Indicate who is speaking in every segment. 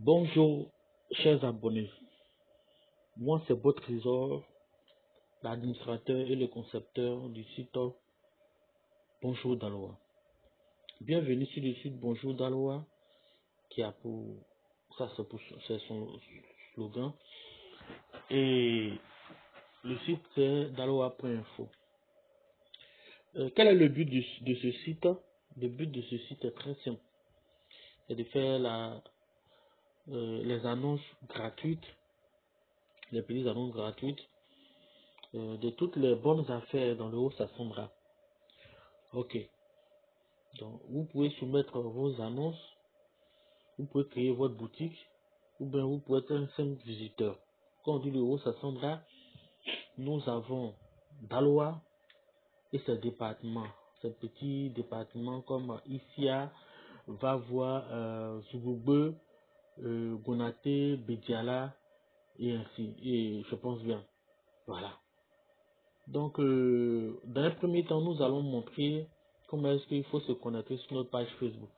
Speaker 1: Bonjour, chers abonnés. Moi, c'est Beau Trésor, l'administrateur et le concepteur du site Bonjour Daloa. Bienvenue sur le site Bonjour Daloa, qui a pour ça, c'est son slogan. Et le site, c'est daloa.info. Quel est le but de ce site? Le but de ce site est très simple. C'est de faire les annonces gratuites, les petites annonces gratuites de toutes les bonnes affaires dans le Haut-Sassandra. Ok. Donc, vous pouvez soumettre vos annonces, vous pouvez créer votre boutique, ou bien vous pouvez être un simple visiteur. Quand on dit le Haut-Sassandra, nous avons Daloa et ses départements. Ces petits départements comme Issia, Vavois, Zougoube, Gonaté, Bédiala, et ainsi. Et je pense bien. Voilà. Donc, dans un premier temps, nous allons montrer comment est-ce qu'il faut se connecter sur notre page Facebook.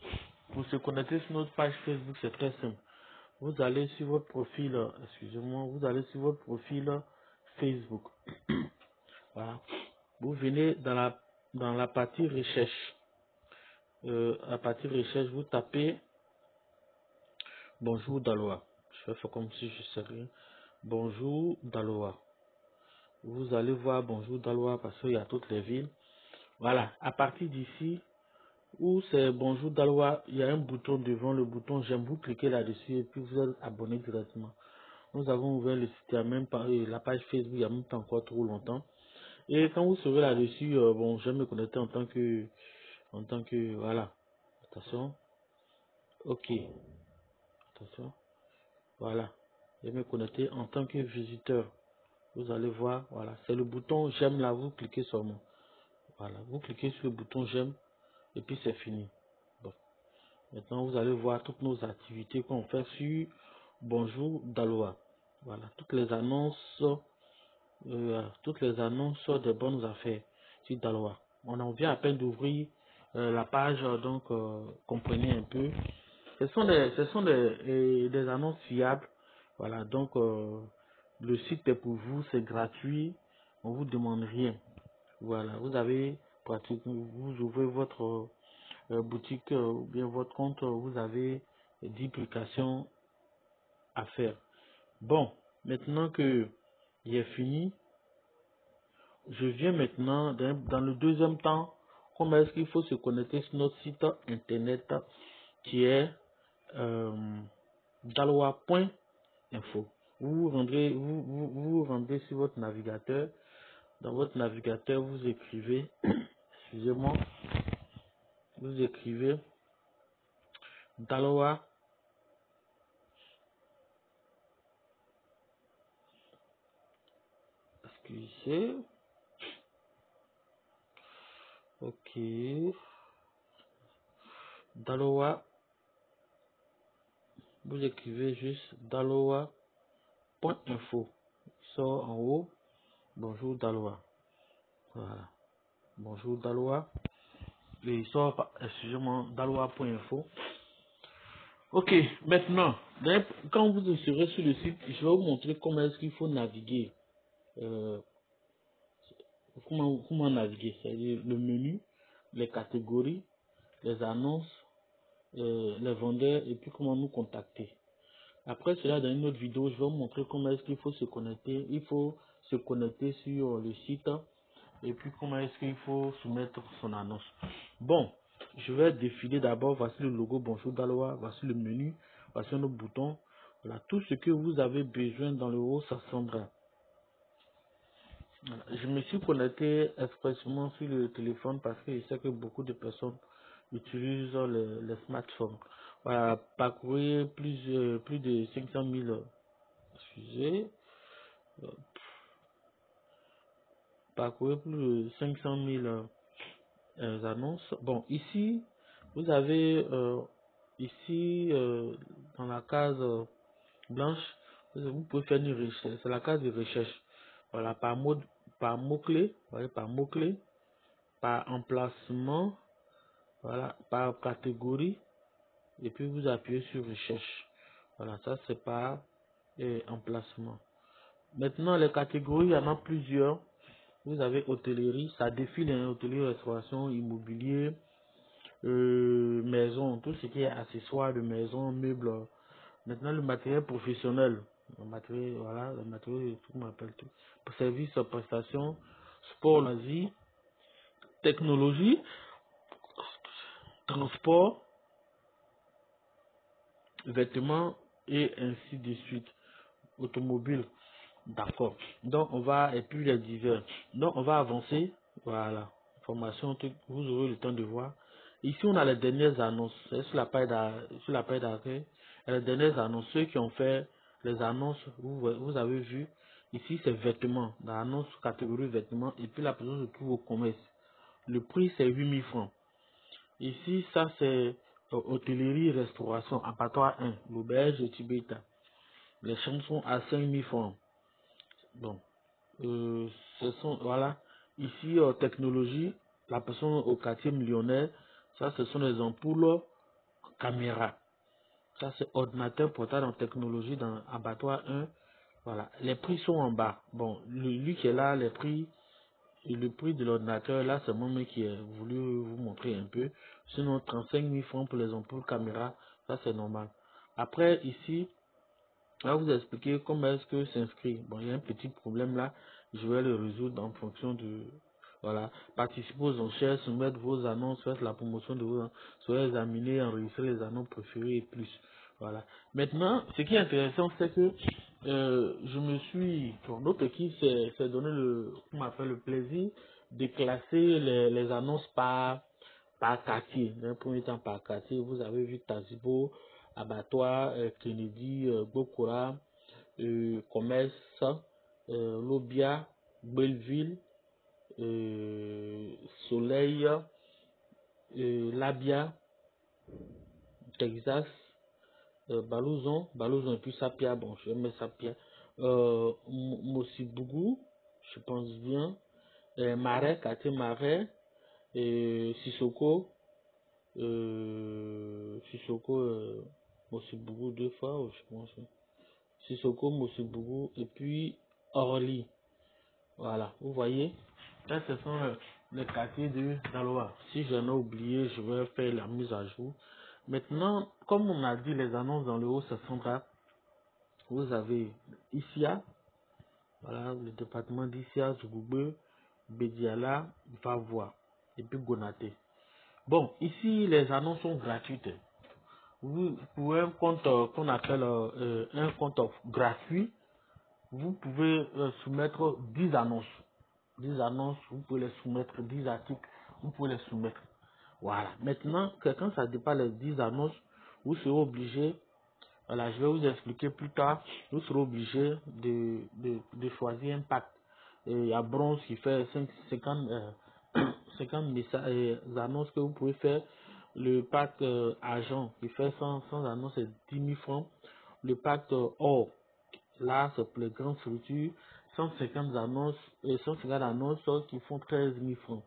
Speaker 1: Pour se connecter sur notre page Facebook, c'est très simple. Vous allez sur votre profil, excusez-moi, vous allez sur votre profil Facebook. Voilà. Vous venez dans la partie recherche. À partir recherche, vous tapez Bonjour Daloa. Je vais faire comme si je sais rien. Bonjour Daloa. Vous allez voir Bonjour Daloa parce qu'il y a toutes les villes. Voilà. À partir d'ici, où c'est Bonjour Daloa, il y a un bouton devant le bouton j'aime, vous cliquez là-dessus et puis vous êtes abonné directement. Nous avons ouvert le site, il y a même pas la page Facebook, il n'y a même pas encore trop longtemps. Et quand vous serez là-dessus, bon, je vais me connecter en tant que, voilà, attention, ok, attention, voilà, je vais me connecter en tant que visiteur. Vous allez voir, voilà, c'est le bouton j'aime là, vous cliquez seulement. Voilà, vous cliquez sur le bouton j'aime et puis c'est fini. Bon. Maintenant, vous allez voir toutes nos activités qu'on fait sur Bonjour Daloa. Voilà, toutes les annonces des bonnes affaires sur Daloa. On vient à peine d'ouvrir la page, donc comprenez un peu. Ce sont des annonces fiables. Voilà, donc le site est pour vous, c'est gratuit, on vous demande rien. Voilà, vous avez pratiquement, vous ouvrez votre boutique ou bien votre compte, vous avez 10 publications à faire. Bon, maintenant que j'ai fini, je viens maintenant dans le deuxième temps, comment est-ce qu'il faut se connecter sur notre site internet qui est daloa.info. Vous rendez sur votre navigateur. Dans votre navigateur, vous écrivez, excusez-moi, vous écrivez Daloa. Excusez. Ok. Daloa. Vous écrivez juste daloa.info. Il sort en haut. Bonjour Daloa. Voilà. Bonjour Daloa. Et il sort, excusez-moi, daloa.info. Ok, maintenant, quand vous serez sur le site, je vais vous montrer comment est-ce qu'il faut naviguer. Euh, comment naviguer, c'est-à-dire le menu, les catégories, les annonces, les vendeurs et puis comment nous contacter. Après cela, dans une autre vidéo, je vais vous montrer comment est-ce qu'il faut se connecter. Il faut se connecter sur le site et puis comment est-ce qu'il faut soumettre son annonce. Bon, je vais défiler d'abord. Voici le logo Bonjour Daloa, voici le menu, voici nos boutons. Voilà, tout ce que vous avez besoin dans le haut, ça semblera. Voilà. Je me suis connecté expressément sur le téléphone parce que je sais que beaucoup de personnes utilisent les smartphones. Voilà, parcourir plus de 500 000, excusez, euh, parcourir plus de 500 000 annonces. Bon, ici, vous avez, ici, dans la case blanche, vous pouvez faire une recherche. C'est la case de recherche. Voilà, par mot-clé, voyez, par mot-clé, par emplacement, voilà, par catégorie, et puis vous appuyez sur recherche. Voilà, ça c'est par emplacement. Maintenant, les catégories, il y en a plusieurs. Vous avez hôtellerie, ça défile, hein, hôtellerie, restauration, immobilier, maison, tout ce qui est accessoires de maison, meubles. Maintenant, le matériel professionnel, le matériel, voilà, le matériel, tout qu'on appelle tout. Services, prestations, sport, loisirs, technologie, transport, vêtements et ainsi de suite. Automobile, d'accord. Donc, on va, et puis les divers. Donc, on va avancer, voilà. Formation, vous aurez le temps de voir. Ici, on a les dernières annonces. C'est sur la page d'accueil. Les dernières annonces, ceux qui ont fait les annonces, vous avez vu. Ici, c'est vêtements. L'annonce catégorie vêtements. Et puis, la personne se trouve au commerce. Le prix, c'est 8 000 francs. Ici, ça, c'est hôtellerie, restauration, abattoir 1, l'auberge de Tibeta. Les chambres sont à 5 000 francs. Donc, voilà. Ici, technologie, la personne au quartier millionnaire, ça, ce sont les ampoules caméra. Ça, c'est ordinateur portable en technologie dans abattoir 1. Voilà. Les prix sont en bas. Bon, lui qui est là, les prix, et le prix de l'ordinateur, là, c'est moi qui ai voulu vous montrer un peu. Sinon, 35 000 francs pour les ampoules caméra, ça, c'est normal. Après, ici, je vais vous expliquer comment est-ce que s'inscrit. Bon, il y a un petit problème là. Je vais le résoudre en fonction de... Voilà. Participez aux enchères, soumettre vos annonces, faire la promotion de vos annonces, soyez examiné, enregistrer les annonces préférées et plus. Voilà. Maintenant, ce qui est intéressant, c'est que je me suis... Bon, notre équipe s'est donné le... On m'a fait le plaisir de classer les annonces par quartier. D'un premier temps par quartier, vous avez vu Tazibo, Abattoir, Kennedy, Bokora, Commerce, Lobia, Belleville, Soleil, Labia, Texas, Balouzon et puis Sapia, bon je vais mettre Sapia, Mosibougou, je pense bien, Marais, quartier Marais, Sissoko, Mosibougou 2 fois, je pense. Sissoko, Mosibougou et puis Orly. Voilà, vous voyez, là ce sont les quartiers de Daloa. Si j'en ai oublié, je vais faire la mise à jour. Maintenant, comme on a dit, les annonces dans le haut, ce sont là. Vous avez Issia, voilà, le département d'Issia, Zougoube, Bediala, Vavois et puis Gonaté. Bon, ici, les annonces sont gratuites. Vous pouvez un compte qu'on appelle un compte gratuit. Vous pouvez soumettre 10 annonces. 10 annonces, vous pouvez les soumettre, 10 articles, vous pouvez les soumettre. Voilà. Maintenant, quand ça dépasse les 10 annonces, vous serez obligé, voilà, je vais vous expliquer plus tard, vous serez obligé de choisir un pack. Et il y a Bronze qui fait 50 annonces que vous pouvez faire. Le pack Argent qui fait 100 annonces, c'est 10 000 francs. Le pack Or, là, c'est pour les grandes structures, 150 annonces, 150 annonces qui font 13 000 francs.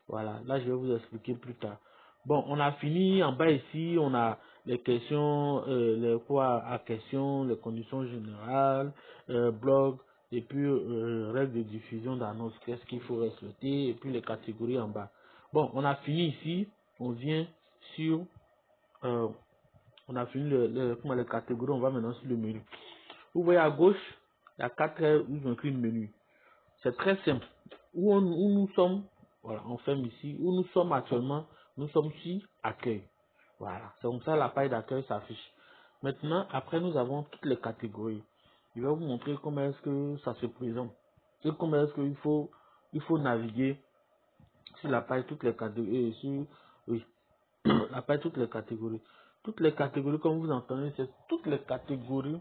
Speaker 1: Voilà, là, je vais vous expliquer plus tard. Bon, on a fini. En bas ici, on a les questions, les quoi à questions, les conditions générales, blog, et puis règles de diffusion d'annonces, qu'est-ce qu'il faut respecter, et puis les catégories en bas. Bon, on a fini ici. On vient sur, euh, on a fini les catégories. On va maintenant sur le menu. Vous voyez à gauche, il y a 4 traits où ils ont écrit le menu. C'est très simple. Où nous sommes, voilà, on ferme ici. Où nous sommes actuellement, nous sommes sur accueil. Voilà, c'est comme ça la page d'accueil s'affiche. Maintenant, après, nous avons toutes les catégories. Je vais vous montrer comment est-ce que ça se présente. Et comment est-ce il faut naviguer sur la page toutes les catégories. Oui, la page toutes les catégories. Toutes les catégories, comme vous entendez, c'est toutes les catégories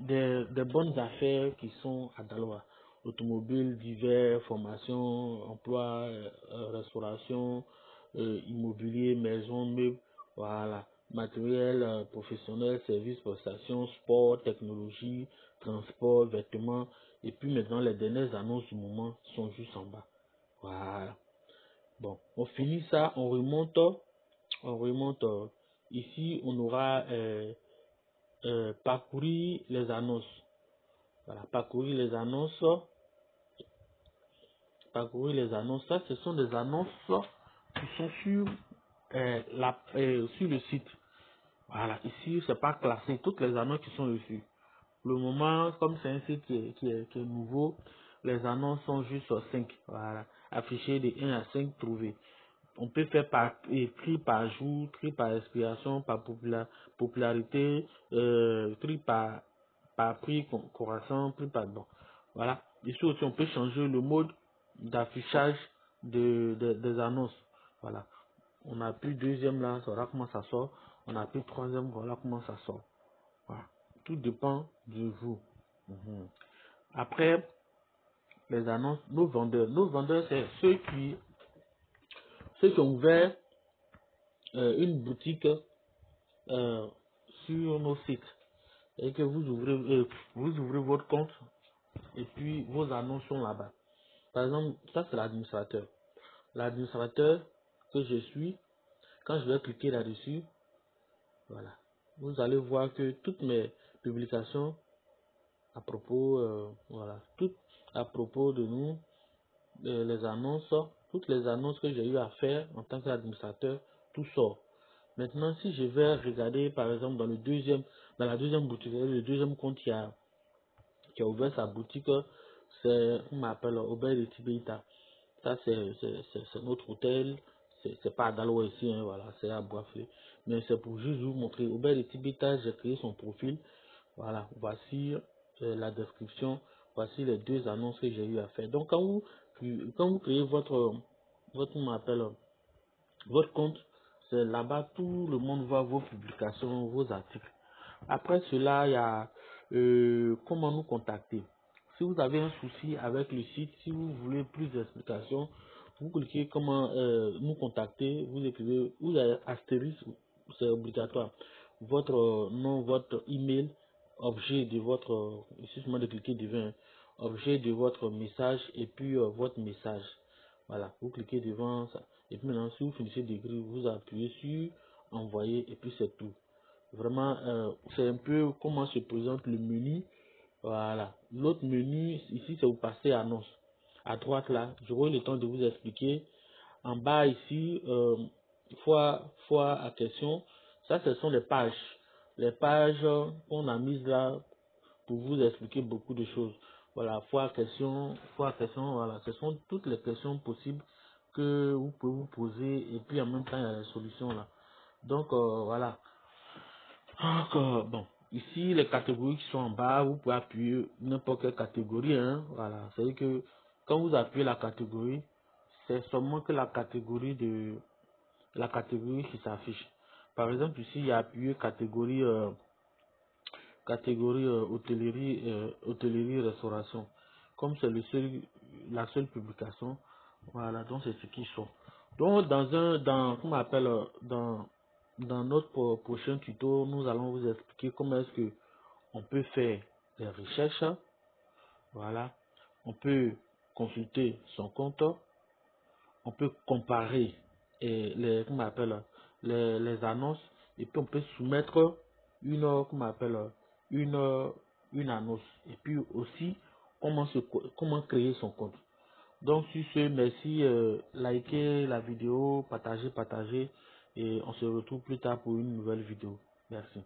Speaker 1: des bonnes affaires qui sont à Daloa. Automobile, divers, formation, emploi, restauration, immobilier, maison, meubles, voilà, matériel professionnel, services, prestations, sport, technologie, transport, vêtements, et puis maintenant les dernières annonces du moment sont juste en bas. Voilà. Bon, on finit ça, on remonte, ici on aura parcourir les annonces. Voilà, parcourir les annonces. Parcourir les annonces. Ça, ce sont des annonces qui sont sur le site. Voilà, ici, c'est pas classé. Toutes les annonces qui sont dessus. Pour le moment, comme c'est un site qui est nouveau, les annonces sont juste 5. Voilà, affichées de 1 à 5 trouvées. On peut faire tri par jour, tri par expiration, par popularité, tri par prix croissant, prix par bon. Voilà. Ici aussi, on peut changer le mode d'affichage des annonces. Voilà. On a plus deuxième là, voilà comment ça sort. On a plus troisième, voilà comment ça sort. Voilà. Tout dépend de vous. Mhm. Après, les annonces, nos vendeurs. Nos vendeurs, c'est ceux qui ont ouvert une boutique sur nos sites. Et que vous ouvrez votre compte et puis vos annonces sont là-bas. Par exemple, ça c'est l'administrateur. L'administrateur que je suis, quand je vais cliquer là-dessus, voilà, vous allez voir que toutes mes publications à propos, voilà, toutes à propos de nous, les annonces, toutes les annonces que j'ai eu à faire en tant qu'administrateur, tout sort. Maintenant, si je vais regarder, par exemple, dans la deuxième boutique, le deuxième compte qui a ouvert sa boutique, on m'appelle Aubert de Tibéita. Ça, c'est notre hôtel. C'est pas à Daloa ici, hein, voilà, c'est à Boisflé. Mais c'est pour juste vous montrer. Aubert de Tibéita, j'ai créé son profil. Voilà, voici la description. Voici les deux annonces que j'ai eu à faire. Donc, quand vous créez on m'appelle, votre compte, c'est là-bas, tout le monde voit vos publications, vos articles. Après cela, il y a comment nous contacter. Si vous avez un souci avec le site, si vous voulez plus d'explications, vous cliquez comment nous contacter, vous écrivez, vous avez astérisque, c'est obligatoire, votre nom, votre email, objet de votre, ici seulement de cliquer devant, objet de votre message et puis votre message. Voilà, vous cliquez devant ça. Et puis maintenant, si vous finissez d'écrire, vous appuyez sur envoyer et puis c'est tout. Vraiment, c'est un peu comment se présente le menu. Voilà. L'autre menu, ici, c'est vous passez annonce. À droite là, j'aurai le temps de vous expliquer. En bas ici, fois à question. Ça, ce sont les pages. Les pages qu'on a mises là pour vous expliquer beaucoup de choses. Voilà, fois à question, voilà. Ce sont toutes les questions possibles que vous pouvez vous poser et puis en même temps, il y a les solutions là. Donc, voilà. Donc, bon, ici, les catégories qui sont en bas, vous pouvez appuyer n'importe quelle catégorie, hein, voilà. C'est-à-dire que quand vous appuyez la catégorie, c'est seulement que la catégorie qui s'affiche. Par exemple, ici, il y a appuyé catégorie hôtellerie, restauration. Comme c'est la seule publication, voilà, donc c'est ce qui sort. Donc, comment on appelle, dans notre prochain tuto, nous allons vous expliquer comment est-ce que on peut faire des recherches, voilà. On peut consulter son compte, on peut comparer comment on appelle, les annonces, et puis on peut soumettre comment on appelle, une, une annonce. Et puis aussi, comment créer son compte. Donc sur ce, merci, likez la vidéo, partagez, et on se retrouve plus tard pour une nouvelle vidéo. Merci.